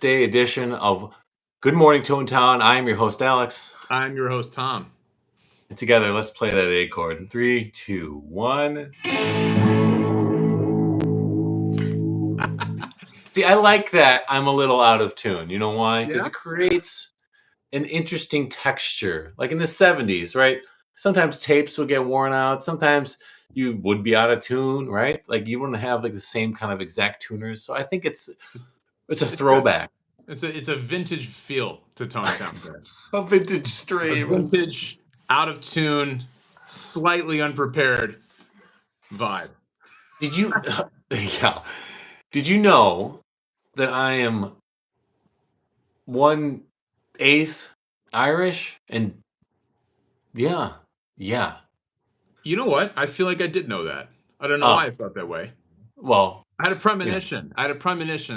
Day edition of Good Morning Tone Town. I am your host, Alex. I'm your host, Tom. And together, let's play that A chord. 3, 2, 1. See, I like that I'm a little out of tune. You know why? Because it creates an interesting texture. Like in the 70s, right? Sometimes tapes would get worn out. Sometimes you would be out of tune, right? Like you wouldn't have like the same kind of exact tuners. So I think it's a throwback. It's a vintage feel to Tone Town. A vintage stream. A vintage, out of tune, slightly unprepared vibe. Did you yeah. Did you know that I am 1/8 Irish? And yeah. You know what? I feel like I did know that. I don't know why I felt that way. Well, I had a premonition. I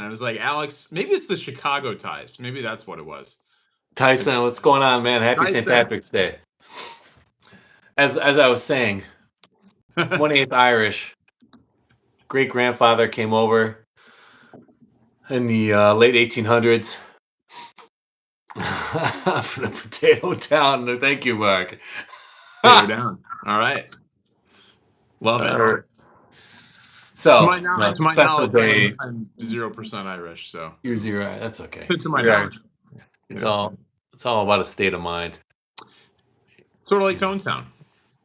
was like, Alex, maybe it's the Chicago ties. Maybe that's what it was. Tyson, what's going on, man? Happy St. Patrick's Day. As I was saying, 1/8 Irish. Great grandfather came over in the late 1800s for the Potato Town. Thank you, Mark. Potato Down. All right. Love it. So, to my knowledge, I'm 0% Irish. So you're 0. That's okay. To my knowledge, it's all about a state of mind. Sort of like Tone Town,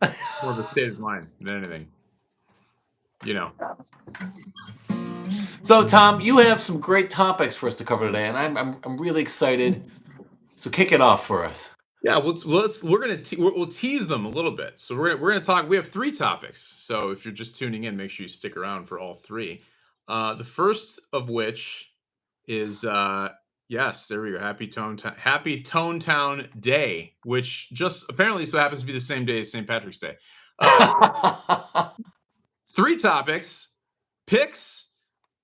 more of a state of mind than anything. You know. So, Tom, you have some great topics for us to cover today, and I'm really excited. So, kick it off for us. Yeah, we'll tease them a little bit. So we're gonna talk. We have 3 topics. So if you're just tuning in, make sure you stick around for all 3. The first of which is yes, there we go. Happy Tone Town Day, which just apparently so happens to be the same day as St. Patrick's Day. 3 topics, picks.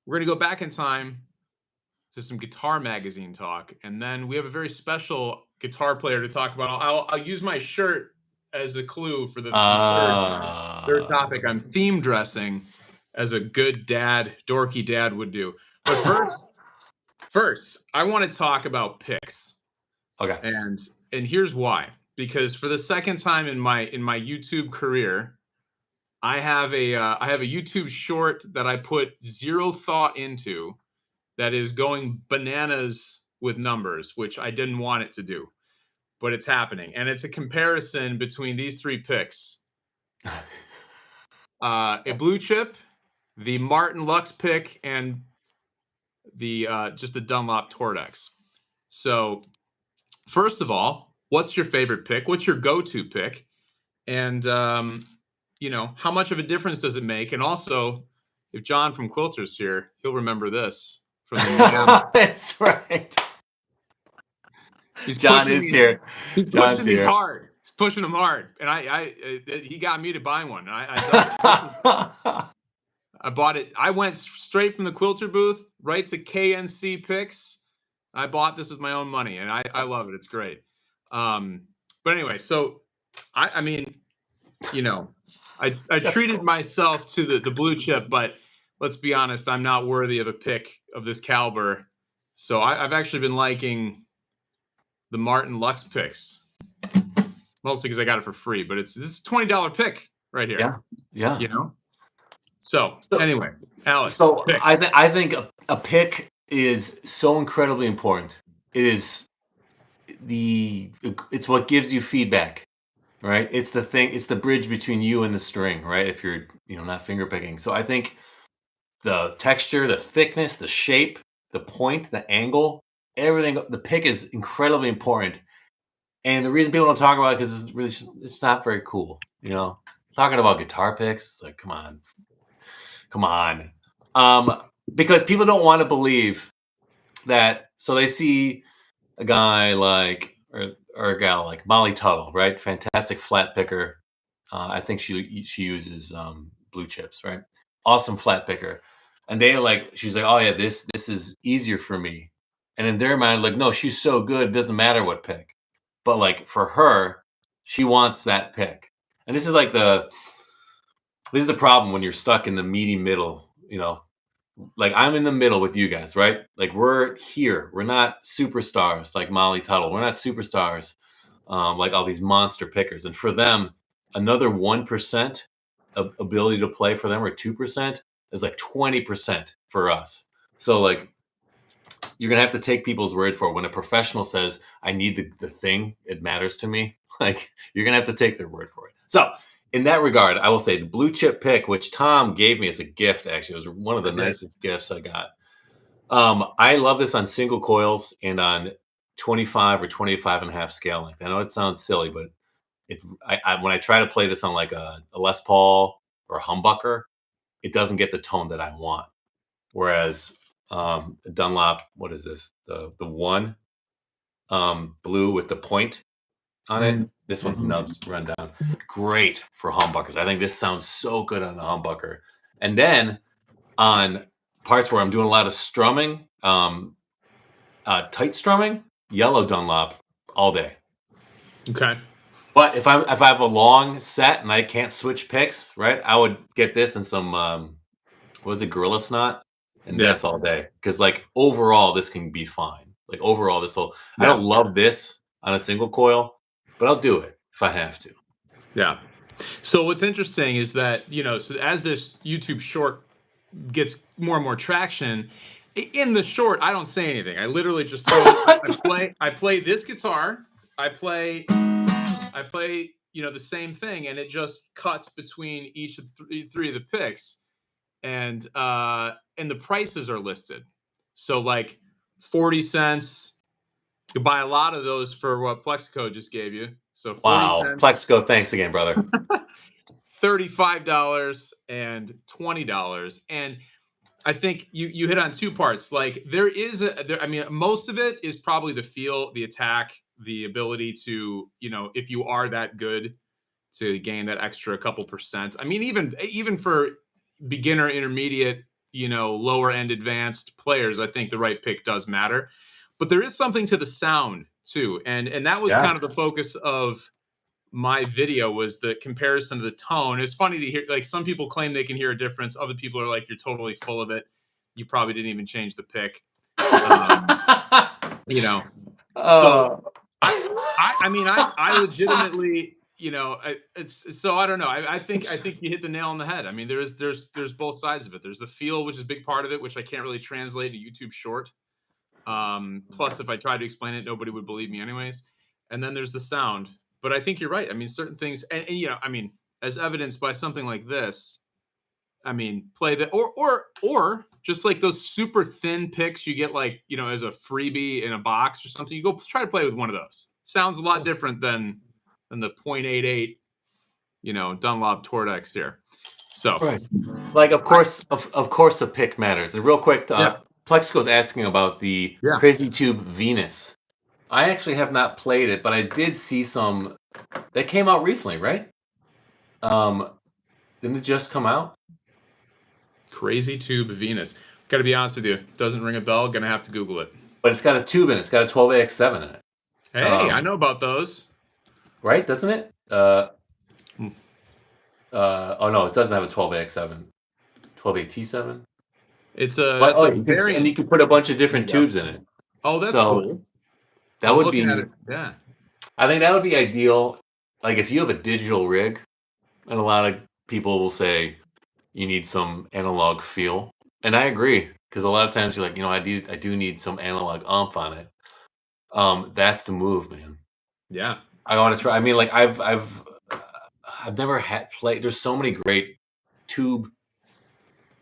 We're gonna go back in time to some guitar magazine talk, and then we have a very special guitar player to talk about. I'll use my shirt as a clue for the third topic. I'm theme dressing as a good dad, dorky dad would do. But first, I want to talk about picks. Okay. And here's why. Because for the second time in my YouTube career, I have a YouTube short that I put zero thought into that is going bananas with numbers, which I didn't want it to do, but it's happening. And it's a comparison between these 3 picks. A blue chip, the Martin Lux pick, and the just the Dunlop Tordex. So first of all, what's your favorite pick? What's your go-to pick? And how much of a difference does it make? And also, if John from Quilter's here, he'll remember this. That's right. John is here. He's pushing these hard. He's pushing them hard, and he got me to buy one. I bought it. I went straight from the Quilter booth right to KNC Picks. I bought this with my own money, and I love it. It's great. But anyway, so I mean, I treated myself to the blue chip, but let's be honest, I'm not worthy of a pick of this caliber. So I've actually been liking the Martin Lux picks, mostly because I got it for free. But this is a $20 pick right here. Yeah. So anyway, Alex. So I think a pick is so incredibly important. It is it's what gives you feedback, right? It's the bridge between you and the string, right? If you're not finger picking. So I think the texture, the thickness, the shape, the point, the angle, everything, the pick is incredibly important. And the reason people don't talk about it because it's not very cool. Talking about guitar picks, it's like, come on. Because people don't want to believe that. So they see a guy like or a gal like Molly Tuttle, right? Fantastic flat picker. I think she uses blue chips, right? Awesome flat picker. And she's like, oh yeah, this is easier for me. And in their mind, like, no, she's so good, it doesn't matter what pick. But like for her, she wants that pick. And this is the problem when you're stuck in the meaty middle, like I'm in the middle with you guys, right? Like we're here. We're not superstars like Molly Tuttle. We're not superstars like all these monster pickers. And for them, another 1% of ability to play for them or 2% is like 20% for us. So like you're gonna have to take people's word for it. When a professional says, I need the thing, it matters to me. Like you're gonna have to take their word for it. So in that regard, I will say the blue chip pick, which Tom gave me as a gift, actually, was one of the nicest gifts I got. I love this on single coils and on 25 or 25 and a half scale length. I know it sounds silly, but when I try to play this on like a Les Paul or a humbucker, it doesn't get the tone that I want. Whereas Dunlop, what is this? The one blue with the point on it. This one's nubs rundown. Great for humbuckers. I think this sounds so good on a humbucker. And then on parts where I'm doing a lot of strumming, tight strumming, yellow Dunlop all day. Okay. But if I have a long set and I can't switch picks, right, I would get this and some what was it, Gorilla Snot, and this all day, because like overall this can be fine. Like overall this will. I don't love this on a single coil, but I'll do it if I have to. Yeah. So what's interesting is that, so as this YouTube short gets more and more traction, in the short, I don't say anything. I literally just I play this guitar, I play, the same thing, and it just cuts between each of three of the picks, and the prices are listed. So like 40 cents, you buy a lot of those for what Plexico just gave you. So 40 cents. Plexico, thanks again, brother. $35 and $20. And I think you hit on two parts. Like there is most of it is probably the feel, the attack, the ability to, if you are that good, to gain that extra couple percent. I mean, even for beginner, intermediate, lower end advanced players, I think the right pick does matter. But there is something to the sound too. And that was kind of the focus of my video, was the comparison of the tone. It's funny to hear, like, some people claim they can hear a difference. Other people are like, you're totally full of it. You probably didn't even change the pick. So I legitimately, it's so I don't know. I think you hit the nail on the head. I mean, there's both sides of it. There's the feel, which is a big part of it, which I can't really translate to YouTube short. Plus, if I tried to explain it, nobody would believe me anyways. And then there's the sound. But I think you're right. I mean, certain things, and as evidenced by something like this, play the or just like those super thin picks you get, like, as a freebie in a box or something. You go try to play with one of those. Sounds a lot different than the 0.88, Dunlop Tordex here. So, right. Like, of course, a pick matters. And real quick, Plexico's asking about the Crazy Tube Venus. I actually have not played it, but I did see some that came out recently, right? Didn't it just come out? Crazy Tube Venus. Got to be honest with you, doesn't ring a bell. Gonna have to Google it. But it's got a tube in it. It's got a 12AX7 in it. Hey, I know about those. Right? Doesn't it? Oh no, it doesn't have a 12AX7. 12AT7. It's a and you can put a bunch of different tubes in it. Oh, that's cool. That would be, yeah. I think that would be ideal. Like if you have a digital rig, and a lot of people will say you need some analog feel, and I agree, because a lot of times you're like, I do need some analog oomph on it. That's the move, man. Yeah, I want to try. I mean, like I've never had played. There's so many great tube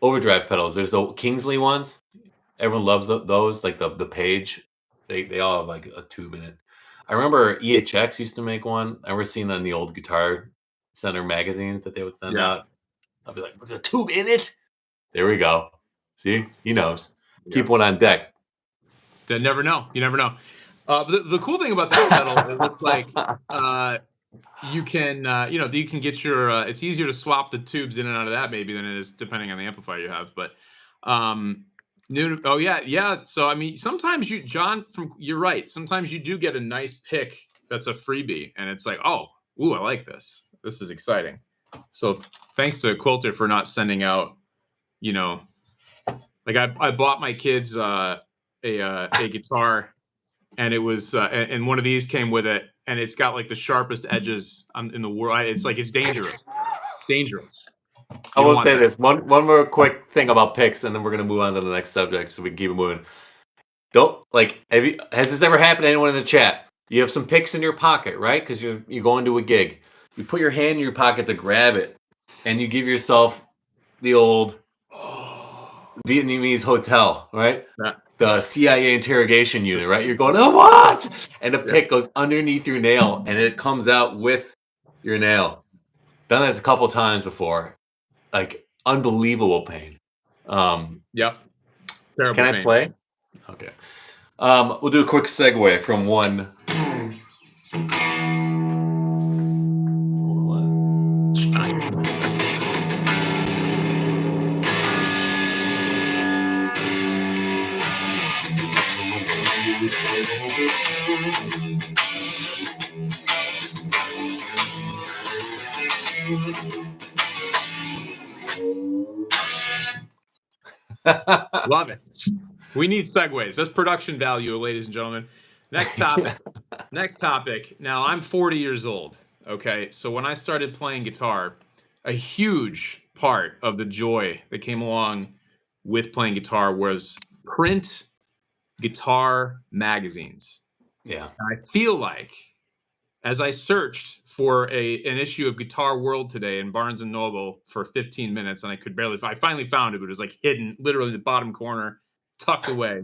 overdrive pedals. There's the Kingsley ones. Everyone loves those. Like the Page. They all have like a tube in it. I remember EHX used to make one. I remember seeing that in the old Guitar Center magazines that they would send out. I'll be like, "There's a tube in it." There we go. See, he knows. Keep one on deck. You never know. The cool thing about that pedal, it looks like you can, you can get your. It's easier to swap the tubes in and out of that maybe than it is depending on the amplifier you have. But So I mean, sometimes you're right. Sometimes you do get a nice pick that's a freebie, and it's like, I like this. This is exciting. So thanks to Quilter for not sending out, Like I bought my kids a guitar, and it was and one of these came with it, and it's got like the sharpest edges in the world. It's like it's dangerous, dangerous. I You don't will want say that. this one more quick thing about picks, and then we're gonna move on to the next subject, so we can keep it moving. Don't like. Has this ever happened to anyone in the chat? You have some picks in your pocket, right? Because you're going to a gig. You put your hand in your pocket to grab it, and you give yourself the old Vietnamese hotel, right? Yeah. The CIA interrogation unit, right? You're going, oh, what? And the Yeah. pick goes underneath your nail, and it comes out with your nail. Done it a couple times before, like unbelievable pain. Yep. Terrible Can I pain. play? Okay. We'll do a quick segue from one. Love it. We need segues. That's production value, ladies and gentlemen. Next topic. Next topic. Now, I'm 40 years old. Okay. So when I started playing guitar, a huge part of the joy that came along with playing guitar was print guitar magazines. Yeah. And I feel like as I searched for an issue of Guitar World today in Barnes and Noble for 15 minutes, and I finally found it, but it was like hidden, literally in the bottom corner, tucked away.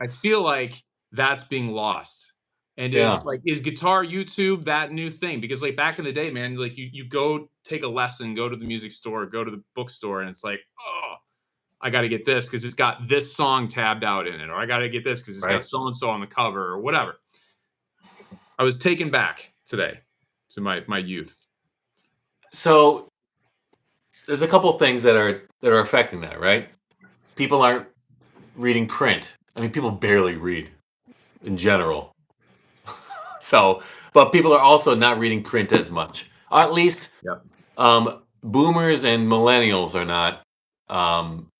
I feel like that's being lost. And Yeah. is Guitar YouTube that new thing? Because like back in the day, man, like you go take a lesson, go to the music store, go to the bookstore, and it's like, oh, I got to get this because it's got this song tabbed out in it, or I got to get this because it's got so and so on the cover, or whatever. I was taken back today to my youth. So there's a couple things that are affecting that, right? People aren't reading print. I mean, people barely read in general. So, but people are also not reading print as much. Or at least Yep. boomers and millennials are not,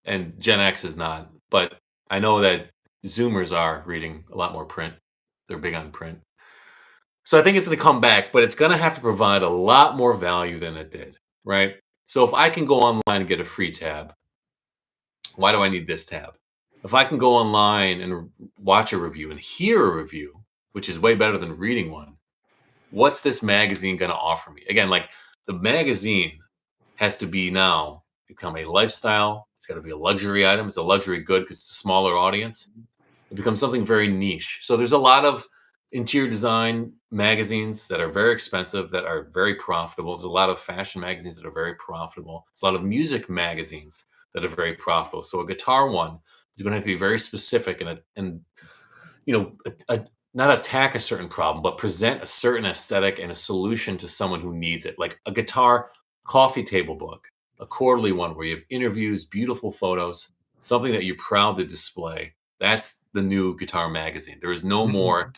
and Gen X is not. But I know that Zoomers are reading a lot more print. They're big on print. So I think it's going to come back, but it's going to have to provide a lot more value than it did, right? So if I can go online and get a free tab, why do I need this tab? If I can go online and watch a review and hear a review, which is way better than reading one, what's this magazine going to offer me? Again, like the magazine has to be now become a lifestyle. It's got to be a luxury item. It's a luxury good because it's a smaller audience. It becomes something very niche. So there's a lot of interior design magazines that are very expensive, that are very profitable. There's a lot of fashion magazines that are very profitable. There's a lot of music magazines that are very profitable. So a guitar one is going to have to be very specific and you know, not attack a certain problem, but present a certain aesthetic and a solution to someone who needs it. Like a guitar coffee table book, a quarterly one where you have interviews, beautiful photos, something that you're proud to display. That's the new guitar magazine. There is no more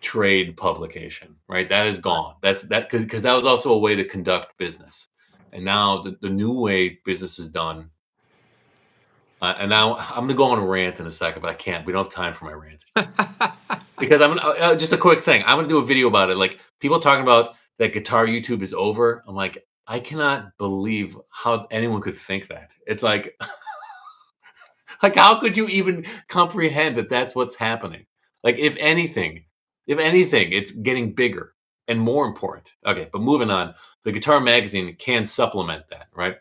trade publication, right? That is gone. That's because that was also a way to conduct business. And now the new way business is done. And now I'm going to go on a rant in a second, but I can't. We don't have time for my rant. Because I'm gonna, just a quick thing. I'm going to do a video about it. Like people talking about that guitar YouTube is over. I'm like, I cannot believe how anyone could think that. It's like, like how could you even comprehend that that's what's happening? Like if anything, it's getting bigger and more important. Okay, but moving on, the guitar magazine can supplement that, right?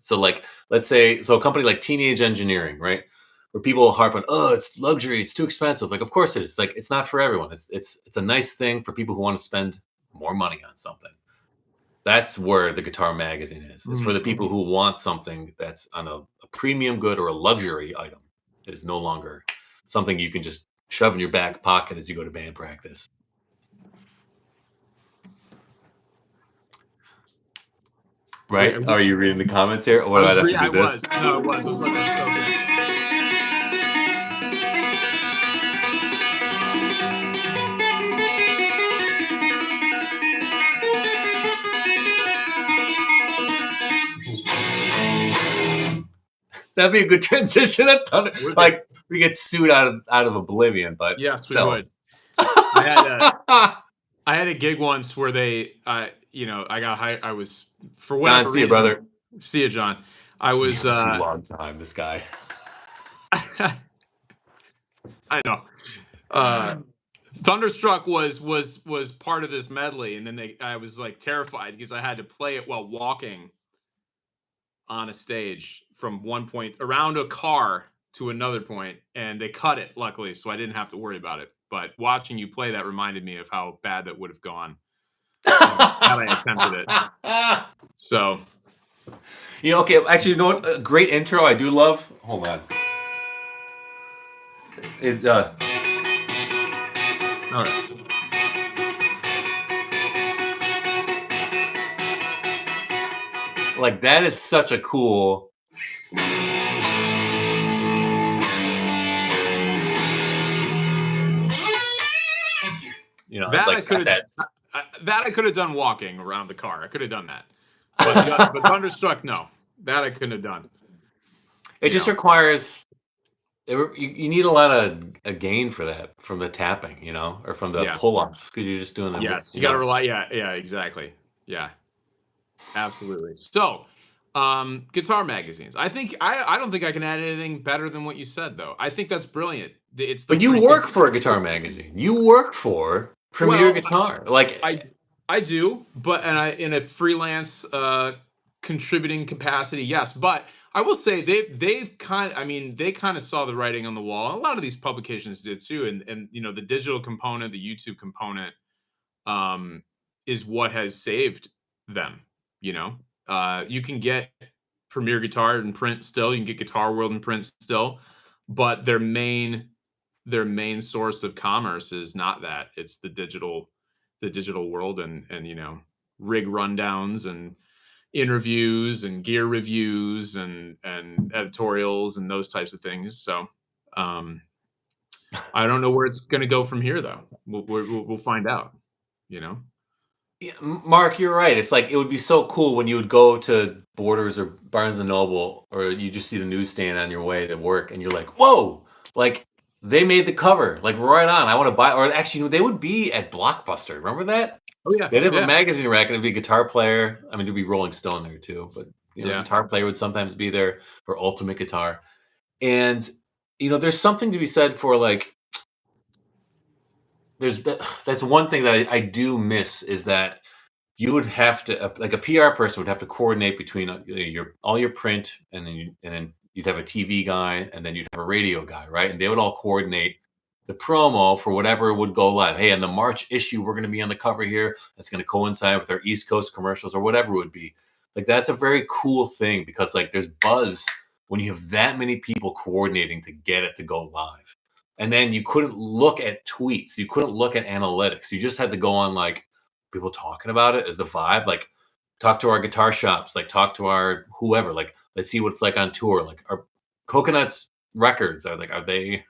So like, let's say, so a company like Teenage Engineering, right? Where people harp on, oh, it's luxury, it's too expensive. Like, of course it is. Like, it's not for everyone. It's a nice thing for people who want to spend more money on something. That's where the guitar magazine is. It's for the people who want something that's on a premium good or a luxury item. It is no longer something you can just shove in your back pocket as you go to band practice. Right? Are you reading the comments here? Or what do I have to do this? No, it was. It was like That'd be a good transition. Would be. Like we get sued out of oblivion, but Yes, we still. would. I had a gig once where they, you know, I got hired. I was for whatever John, see you, reason. brother. See you, John. I was. Long time. This guy. I know. Thunderstruck was part of this medley, and then I was like terrified because I had to play it while walking on a stage from one point around a car to another point, and they cut it luckily, so I didn't have to worry about it. But watching you play that reminded me of how bad that would have gone had I attempted it. So, you know, okay, actually, you know what? A great intro I do love. Hold on. Is all right. Like that is such a cool. You know, That like I could that. I could have done walking around the car. I could have done that. But Thunderstruck, no. That I couldn't have done. It just requires. You need a lot of a gain for that from the tapping, you know, or from the pull-ups because you're just doing the. Yes, you got to rely. Yeah, exactly. Yeah, absolutely. So, guitar magazines. I think I don't think I can add anything better than what you said, though. I think that's brilliant. But you work for a guitar magazine. You work for Premier Guitar. Like I do, but in a freelance contributing capacity, yes. But I will say they kind of saw the writing on the wall. A lot of these publications did too, and you know the digital component, the YouTube component, is what has saved them. You know, you can get Premier Guitar in print still. You can get Guitar World in print still, but their main source of commerce is not that. It's the digital world, and you know, rig rundowns and interviews and gear reviews and editorials and those types of things. So I don't know where it's going to go from here, though. We'll find out, you know. Yeah, Mark, you're right. It's like it would be so cool when you would go to Borders or Barnes and Noble, or you just see the newsstand on your way to work, and you're like, "Whoa!" Like they made the cover, like right on. I want to buy. Or actually, they would be at Blockbuster. Remember that? Oh yeah, they'd have a magazine rack, and it'd be a guitar player. I mean, it'd be Rolling Stone there too, but you know, guitar player would sometimes be there for Ultimate Guitar, and you know, there's something to be said for like. That's one thing that I do miss is that you would have to like a PR person would have to coordinate between all your print and then you'd have a TV guy and then you'd have a radio guy, right? And they would all coordinate the promo for whatever would go live. Hey, in the March issue, we're going to be on the cover here. That's going to coincide with our East Coast commercials or whatever it would be. Like that's a very cool thing because like there's buzz when you have that many people coordinating to get it to go live. And then you couldn't look at tweets. You couldn't look at analytics. You just had to go on like people talking about it as the vibe. Like talk to our guitar shops, like talk to our whoever. Like let's see what's like on tour. Like our Coconuts records are they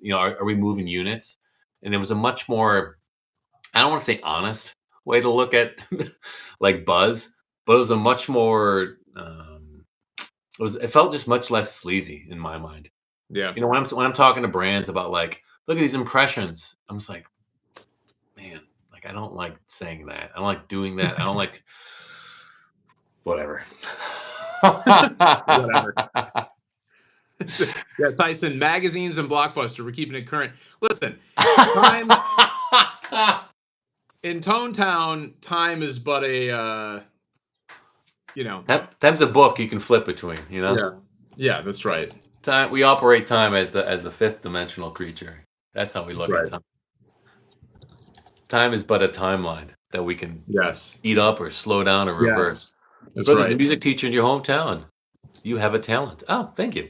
you know are we moving units? And it was a much more I don't want to say honest way to look at like buzz, but it was a much more it felt just much less sleazy in my mind. Yeah. You know, when I'm talking to brands about like, look at these impressions, I'm just like, man, like I don't like saying that. I don't like doing that. I don't like whatever. Whatever. Yeah, Tyson, magazines and Blockbuster, we're keeping it current. Listen, time in Tone Town, time is but a you know, time's a book you can flip between, you know? Yeah, that's right. Time we operate time as the fifth dimensional creature. That's how we look at time. Time is but a timeline that we can speed up or slow down or reverse. That's so there's a music teacher in your hometown. You have a talent. Oh, thank you.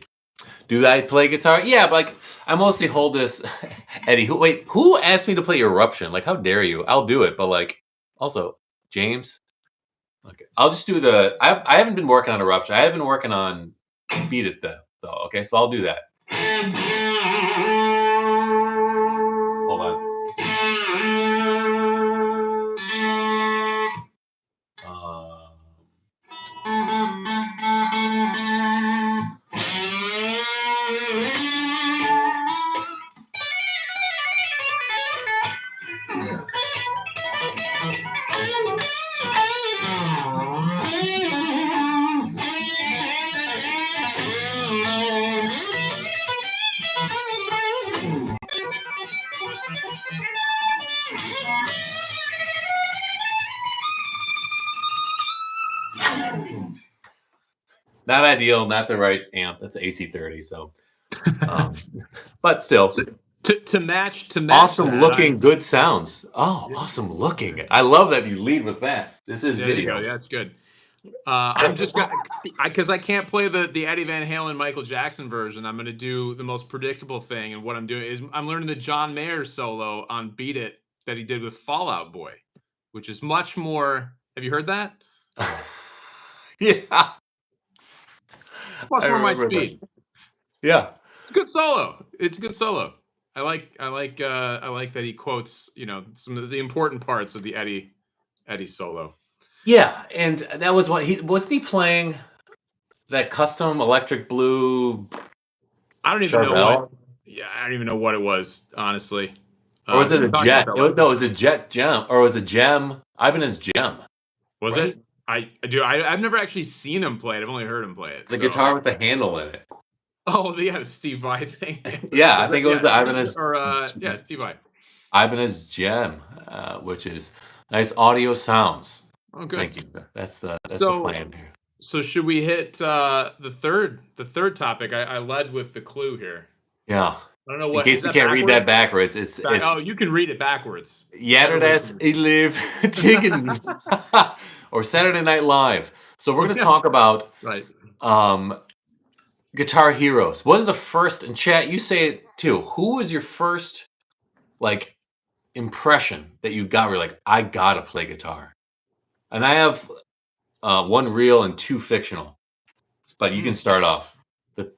Do I play guitar? Yeah, but like I mostly hold this. Eddie, who asked me to play Eruption? Like, how dare you? I'll do it, but like, also James. Okay, I'll just do the. I haven't been working on Eruption. I have been working on Beat It though. Okay, so I'll do that. Hold on. Not ideal, not the right amp. That's AC30. So, but still, To match awesome that, looking, good sounds. Oh, Yeah. awesome looking. I love that you lead with that. This is There you go. video. Yeah, that's good. I'm just because I can't play the Eddie Van Halen Michael Jackson version. I'm going to do the most predictable thing, and what I'm doing is I'm learning the John Mayer solo on "Beat It" that he did with Fall Out Boy, which is much more. Have you heard that? Yeah, Much I more my remember that. speed. Yeah, It's a good solo. It's a good solo. I like that he quotes, some of the important parts of the Eddie solo. yeah, and that was what he wasn't he playing that custom electric blue I don't even know Charvel, what. Yeah, I don't even know what it was, honestly. or was We it a can talk about Jet? that No, later. it was a Jet Gem, or was it Gem? Ibanez Gem, Was right? it? I've never actually seen him play it. I've only heard him play it. The So. guitar with the handle in it. Oh, yeah, the Steve Vai thing. Yeah, I think it was the Ibanez. Yeah, Steve Vai. Ibanez Gem, which is nice audio sounds. Oh, good. Thank you. That's the So- plan here. So should we hit the third topic? I led with the clue here. Yeah. I don't know In what. case is you that can't read that backwards, it's Oh, you can read it backwards. Yatterdas Live Chicken or Saturday Night Live. So we're going to Yeah. talk about Right. Guitar Heroes. What is the first, and chat, you say it too. Who was your first like impression that you got where you're like, I gotta play guitar? And I have one real and two fictional. But you can start off.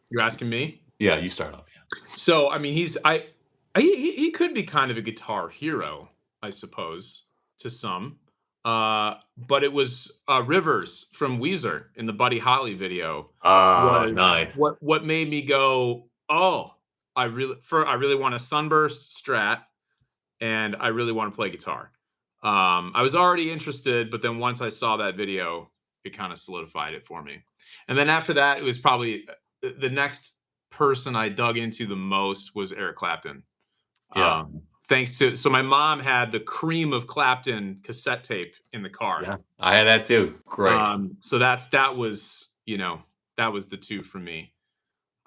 You're asking me? Yeah, you start off. Yeah. So I mean, he could be kind of a guitar hero, I suppose, to some. But it was Rivers from Weezer in the Buddy Holly video. Nice. What made me go, oh, I really want a Sunburst Strat, and I really want to play guitar. I was already interested, but then once I saw that video, it kind of solidified it for me. And then after that, it was probably the next person I dug into the most was Eric Clapton. Yeah. So my mom had the Cream of Clapton cassette tape in the car. Yeah, I had that too. Great. So that was the two for me.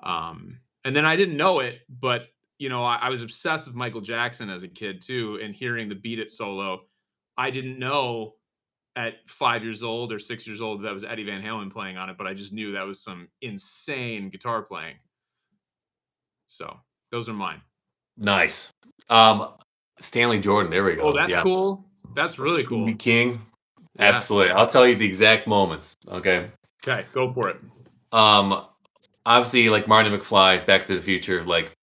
And then I didn't know it, but I was obsessed with Michael Jackson as a kid too, and hearing the Beat It solo, I didn't know at 5 years old or 6 years old that was Eddie Van Halen playing on it, but I just knew that was some insane guitar playing. So those are mine. Nice. Stanley Jordan. There we go. Oh, that's cool. That's really cool. B.B. King. Yeah. Absolutely. I'll tell you the exact moments. Okay. Okay, go for it. Obviously, like Marty McFly, Back to the Future, like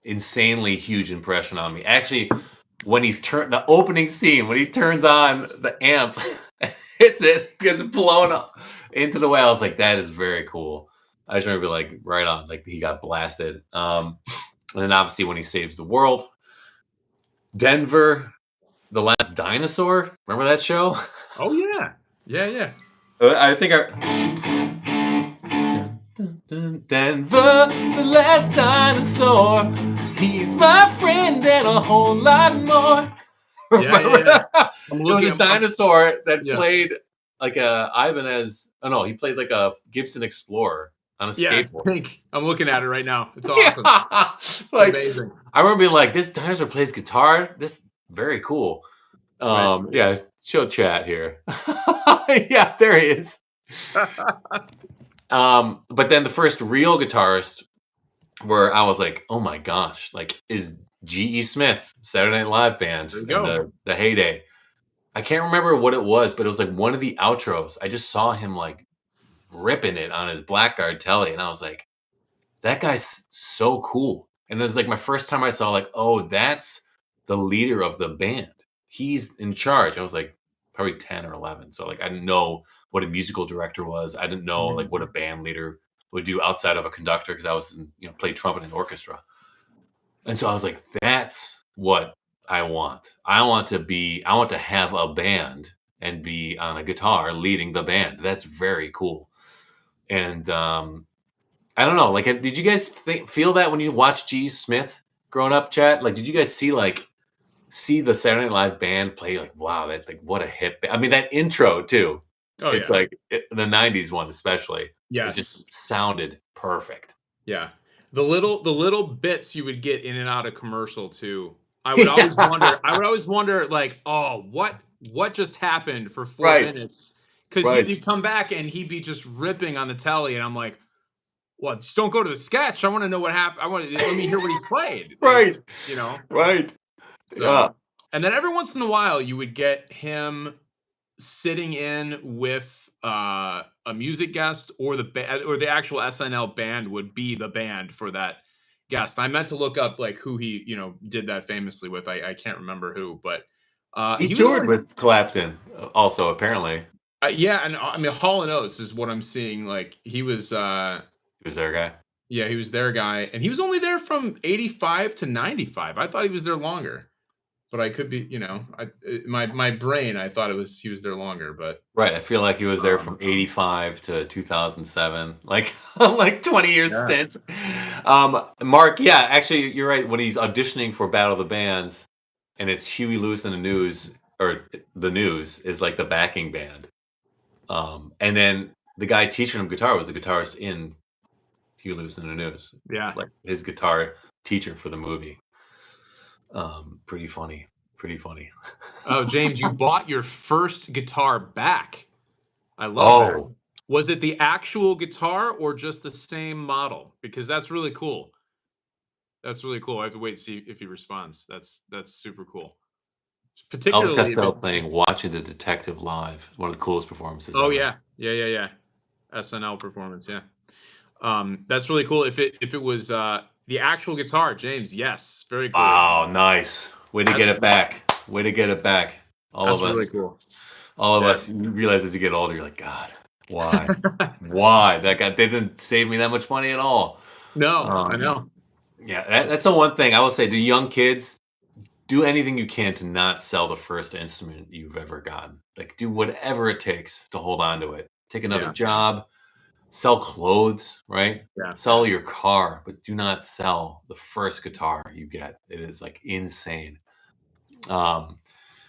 insanely huge impression on me. Actually, when he's the opening scene, when he turns on the amp, hits it, gets blown up into the way. I was like, that is very cool. I just remember like right on, like he got blasted. And then obviously when he saves the world, Denver, The Last Dinosaur. Remember that show? Oh yeah, yeah. I think Denver, the last dinosaur. He's my friend and a whole lot more. Yeah. It was a dinosaur that played like a Ibanez. Oh no, he played like a Gibson Explorer on a skateboard. Pink. I'm looking at it right now. It's awesome. Like, amazing. I remember being like, this dinosaur plays guitar. This very cool. Right. Yeah, show chat here. Yeah, there he is. But then the first real guitarist where I was like, oh my gosh, like is G.E. Smith, Saturday Night Live band in the heyday. I can't remember what it was, but it was like one of the outros. I just saw him like ripping it on his Blackguard telly, and I was like, that guy's so cool. And it was like my first time I saw like, oh, that's the leader of the band. He's in charge. I was like probably 10 or 11. So like I didn't know what a musical director was. I didn't know like what a band leader would do outside of a conductor, because I was played trumpet in orchestra. And so I was like, that's what I want. I want to have a band and be on a guitar leading the band. That's very cool. And I don't know, like, did you guys feel that when you watched G. Smith growing up, chat? Like, did you guys see like see the Saturday Night Live band play, you're like, wow, that like what a hit! I mean, that intro too. Oh It's yeah. like the '90s one, especially. It just Yes. sounded perfect. Yeah. The little bits you would get in and out of commercial too. I would always wonder like, "Oh, what just happened for 4 Right, minutes?" 'Cause right, you come back and he'd be just ripping on the telly, and I'm like, "Well, just don't go to the sketch. I wanna know what happened. I wanna let me hear what he played." Like, right, you know? right. Yeah. So and then every once in a while, you would get him sitting in with a music guest, or or the actual SNL band would be the band for that guest. I meant to look up like who he did that famously with. I can't remember who, but He he was toured on. with Clapton, also apparently. Yeah, and I mean Hall and Oates is what I'm seeing. Like he was He was their guy. yeah, he was their guy, and he was only there from 85 to 95. I thought he was there longer, but I could be, my brain, I thought he was there longer, but Right, I feel like he was there um from '85 to 2007, like like 20-year yeah. stint. Mark, yeah, actually, you're right. When he's auditioning for Battle of the Bands, and it's Huey Lewis and the News, or the News is like the backing band. And then the guy teaching him guitar was the guitarist in Huey Lewis and the News, Yeah. like his guitar teacher for the movie. Pretty funny, pretty funny. Oh, James, you bought your first guitar back. I love that. Oh, Was it the actual guitar or just the same model? Because that's really cool. That's really cool. I have to wait to see if he responds. That's super cool. Elvis Particularly if Costello it. playing "Watching the Detective" live, one of the coolest performances Oh ever. yeah, yeah. SNL performance. Yeah. That's really cool. If it was the actual guitar, James. Yes, very cool. Wow, nice. Way to That's get it back. Way to get it back. All of really us. cool. All of Yeah. us, you realize as you get older, you're like, God, why? Why? That guy they didn't save me that much money at all. No, I Um, know. yeah, that's the one thing I will say to young kids, do anything you can to not sell the first instrument you've ever gotten. Like, do whatever it takes to hold on to it. Take another Yeah, job, sell clothes, right? yeah. Sell your car, but do not sell the first guitar you get. It is like insane. Um,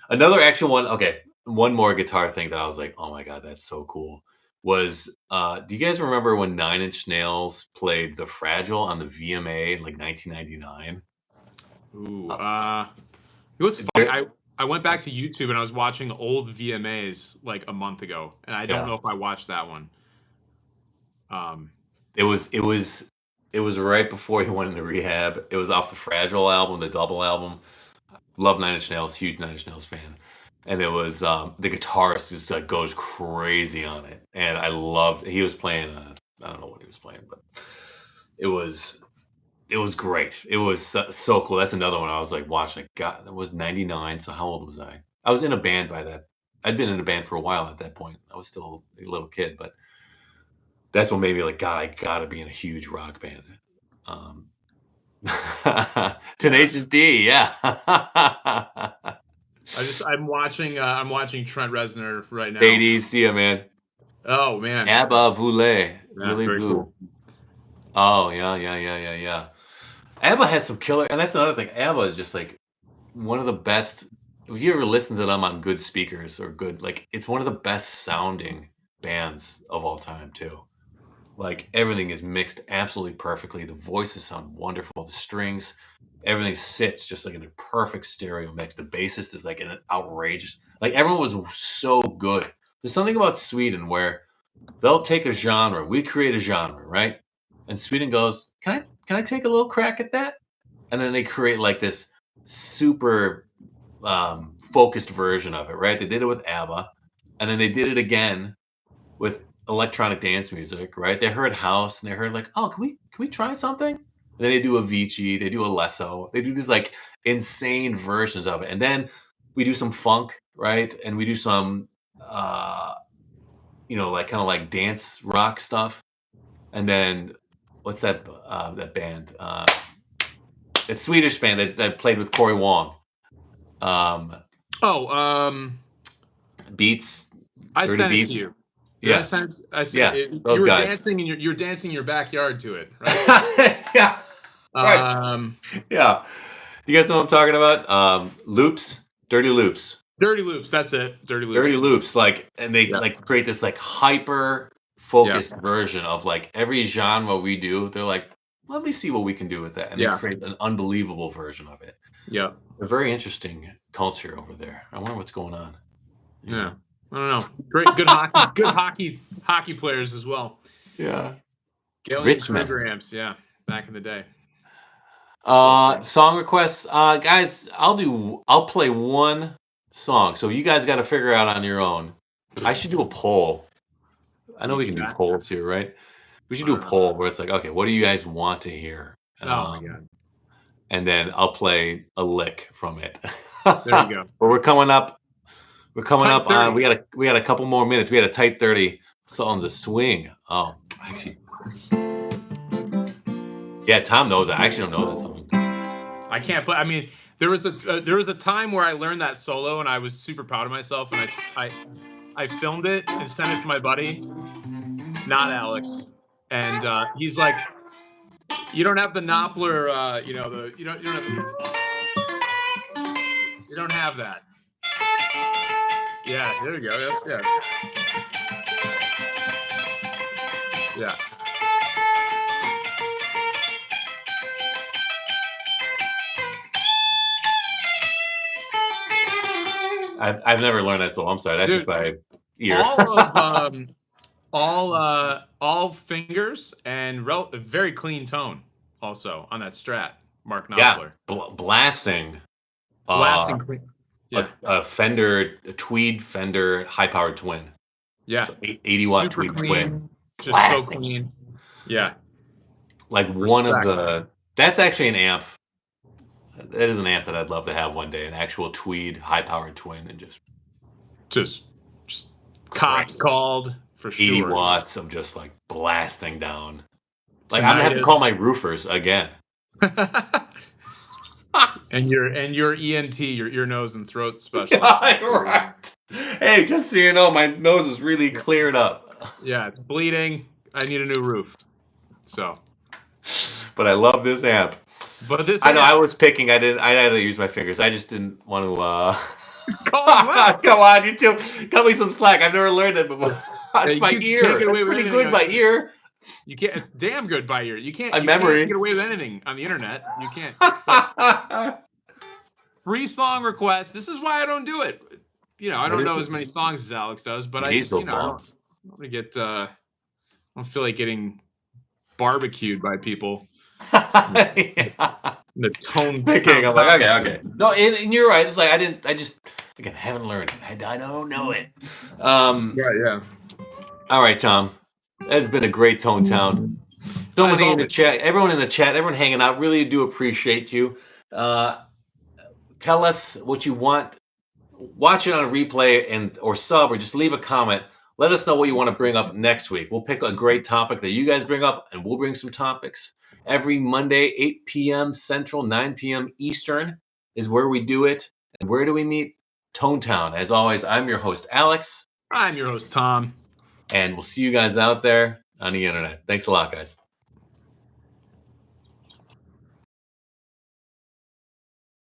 Another actual one. Okay, one more guitar thing that I was like, oh my god, that's so cool. Was do you guys remember when Nine Inch Nails played "The Fragile" on the VMA in like 1999? Ooh, Uh, it was funny. there, I went back to YouTube and I was watching old VMAs like a month ago, and I don't yeah, know if I watched that one. Um, it was right before he went into rehab. It was off the Fragile album, the double album. Love Nine Inch Nails, huge Nine Inch Nails fan. And it was the guitarist just like goes crazy on it, and I loved. He was playing. I don't know what he was playing, but it was it was great. It was so cool. That's another one I was like watching. God, that was '99. So how old was I? I was in a band by that. I'd been in a band for a while at that point. I was still a little kid, but that's what made me like, God, I gotta be in a huge rock band. Um, yeah. Tenacious D, yeah. I'm watching Trent Reznor right now. '80s, yeah, man. Oh man, ABBA, Voulez, yeah, very Voulez-Vous. cool. Oh, yeah. ABBA has some killer, and that's another thing. ABBA is just like one of the best. If you ever listen to them on good speakers or good, like it's one of the best sounding bands of all time too. Like everything is mixed absolutely perfectly. The voices sound wonderful. The strings, everything sits just like in a perfect stereo mix. The bassist is like an outrageous. Like everyone was so good. There's something about Sweden where they'll take a genre. We create a genre, right? And Sweden goes, can I take a little crack at that? And then they create like this super focused version of it, right? They did it with ABBA, and then they did it again with electronic dance music, right? They heard house and they heard like, oh, can we try something? And then they do Avicii, they do Alesso, they do these like insane versions of it, and then we do some funk, right? And we do some, like kind of like dance rock stuff, and then what's that band? It's Swedish band that played with Corey Wong. Um, Oh, Beats, I Dirty sent it to Beats. you. Did I Yeah, send? yeah, You those were guys. dancing, and you're dancing in your backyard to it, right? Yeah, right. Um, Yeah. You guys know what I'm talking about? Loops, dirty loops. Dirty Loops, that's it. Dirty Loops. Dirty loops, like, and they Yeah. like create this like hyper focused version of like every genre we do. They're like, let me see what we can do with that, and they create an unbelievable version of it. Yeah. A very interesting culture over there. I wonder what's going on. Yeah. I don't know. Great, good hockey players as well. Yeah. Richmond amps, yeah, back in the day. Song requests, guys. I'll play one song, so you guys got to figure out on your own. I should do a poll. I know we can do polls here, right? We should do a poll where it's like, okay, what do you guys want to hear? Oh my god! And then I'll play a lick from it. There you go. But we're coming up. We're coming up on. We got a couple more minutes. We had a tight 30. So on the swing. Oh, actually. Yeah, Tom knows. I actually don't know that song. I can't, but I mean, there was a time where I learned that solo, and I was super proud of myself, and I filmed it and sent it to my buddy, not Alex, and he's like, "You don't have the Doppler, you don't have that." Yeah, there you go. That's yeah. I've never learned that solo. I'm sorry. That's just by ear. All fingers and a very clean tone also on that Strat, Mark Knopfler. Yeah, blasting. Clean. Yeah. A tweed Fender high-powered twin. Yeah. So 80-watt tweed twin. Just blasting. So clean. Yeah. Like one of the... That's actually an amp. That is an amp that I'd love to have one day. An actual tweed high-powered twin and just cops called for 80 sure. watts of just like blasting down. Like I'm gonna have to call my roofers again. and your ENT, your ear, nose, and throat specialist. Yeah, right. Hey, just so you know, my nose is really cleared up. Yeah, it's bleeding. I need a new roof. So, but I love this amp. But this, I know I was picking. I had to use my fingers. I just didn't want to. Come on, you two, cut me some slack. I've never learned it before. It's my ear. It's pretty good by ear. You can't. It's damn good by ear. You can't. Memory. Can't get away with anything on the internet. You can't. Free song request. This is why I don't do it. I don't know as many songs as Alex does, but I just, I don't want to get. I don't feel like getting barbecued by people. The tone picking. I'm like, okay. No, and you're right. It's like I haven't learned it. I don't know it. Yeah. All right, Tom. That's been a great Tone Town. So many in the chat. Everyone in the chat. Everyone hanging out. Really do appreciate you. Tell us what you want. Watch it on a replay or sub, or just leave a comment. Let us know what you want to bring up next week. We'll pick a great topic that you guys bring up, and we'll bring some topics. Every Monday, 8 p.m. Central, 9 p.m. Eastern is where we do it. And where do we meet? Tone Town. As always, I'm your host, Alex. I'm your host, Tom. And we'll see you guys out there on the internet. Thanks a lot, guys.